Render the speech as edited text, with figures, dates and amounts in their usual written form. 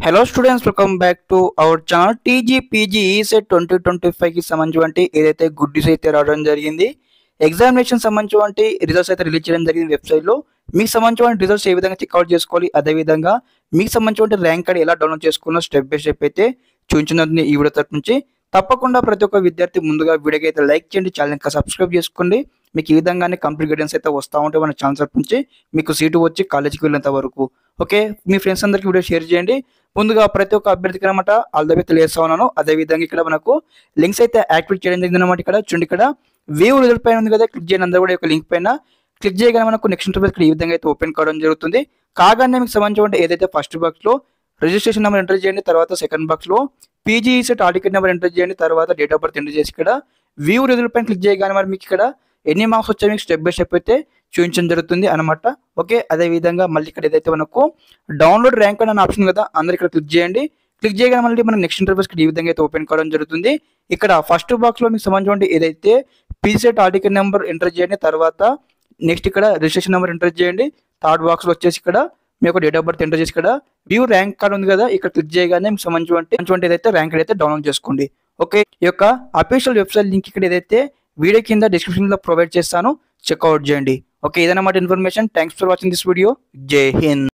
Hello students, welcome back to our channel. TGPG ECET 2025కి సంబంధించి ఏదైతే గుడ్ న్యూస్ అయితే రావడం జరిగింది. ఎగ్జామినేషన్ సంబంధించి రిజల్ట్స్ అయితే రిలీజ్ చేయడం జరిగింది వెబ్సైట్లో. మీకు సంబంధించిన రిజల్ట్స్ ఏ విధంగా చెక్అవుట్ చేసుకోవాలి, అదేవిధంగా మీకు సంబంధించిన ర్యాంక్ కార్డ్ ఎలా డౌన్లోడ్ చేసుకున్న స్టెప్ బై స్టెప్ అయితే చూపించినది ఈ వీడియో తరపు నుంచి. తప్పకుండా ప్రతి ఒక్క విద్యార్థి ముందుగా వీడియోకి అయితే లైక్ చేయండి, ఛానల్ ఇంకా సబ్స్క్రైబ్ చేసుకోండి. మీకు ఈ విధంగానే కంప్లీట్ గైడెన్స్ అయితే వస్తూ ఉంటాయి మన ఛానల్ తరపు నుంచి, మీకు సీటు వచ్చి కాలేజీకి వెళ్ళేంత వరకు. ఓకే, మీ ఫ్రెండ్స్ అందరికీ వీడియో షేర్ చేయండి. ముందుగా ప్రతి ఒక్క అభ్యర్థికి అనమాట ఆల్ ద వే తెలియజేస్తా ఉన్నాను. అదేవిధంగా ఇక్కడ మనకు లింక్స్ అయితే యాక్టివేట్ చేయడం జరిగింది అనమాట. ఇక్కడ చూడండి, ఇక్కడ వ్యూ రిజల్ట్ పైన ఉంది కదా, క్లిక్ చేయండి. అందరూ కూడా ఒక లింక్ పైన క్లిక్ చేయగానే మనకు నెక్స్ట్ ఇంటర్వ్యూ ఇక్కడ ఈ విధంగా అయితే ఓపెన్ కావడం జరుగుతుంది. కాగానే మీకు సంబంధించిన ఏదైతే ఫస్ట్ బాక్స్లో రిజిస్ట్రేషన్ నెంబర్ ఎంటర్ చేయండి, తర్వాత సెకండ్ బాక్స్లో PG set hall ticket number enter చేయండి, తర్వాత డేట్ ఆఫ్ బర్త్ ఎంటర్ చేసి ఇక్కడ వ్యూ రిజల్ట్ పైన క్లిక్ చేయగానే మరి మీకు ఇక్కడ ఎన్ని మార్క్స్ వచ్చాయి మీకు స్టెప్ బై స్టెప్ అయితే చూపించడం జరుగుతుంది అనమాట. ఓకే, అదేవిధంగా మళ్ళీ ఇక్కడ ఏదైతే మనకు డౌన్లోడ్ ర్యాంక్ కార్డ్ అనే ఆప్షన్ కదా, అందరు ఇక్కడ క్లిక్ చేయండి. క్లిక్ చేయగానే మళ్ళీ మనం నెక్స్ట్ ఇంటర్వ్యూస్కి ఈ విధంగా అయితే ఓపెన్ కావడం జరుగుతుంది. ఇక్కడ ఫస్ట్ బాక్స్లో మీకు సంబంధించిన ఏదైతే PG set hall ticket number enter చేయండి, తర్వాత నెక్స్ట్ ఇక్కడ రిజిస్ట్రేషన్ నెంబర్ ఎంటర్ చేయండి. థర్డ్ బాక్స్లో వచ్చేసి ఇక్కడ మీ యొక్క డేట్ ఆఫ్ బర్త్ ఎంటర్ చేసి ఇక్కడ వ్యూ ర్యాంక్ కార్డ్ ఉంది కదా, ఇక్కడ క్లిక్ చేయగానే మీకు సంబంధించిన ఏదైతే ర్యాంక్ కార్డ్ అయితే డౌన్లోడ్ చేసుకోండి. ఓకే, ఈ యొక్క అఫీషియల్ వెబ్సైట్ లింక్ ఇక్కడ ఏదైతే వీడియో కింద డిస్క్రిప్షన్లో ప్రొవైడ్ చేస్తాను, చెక్అవుట్ చేయండి. ఓకే, ఇదన్నమాట information. Thanks for watching this video. జై హింద్.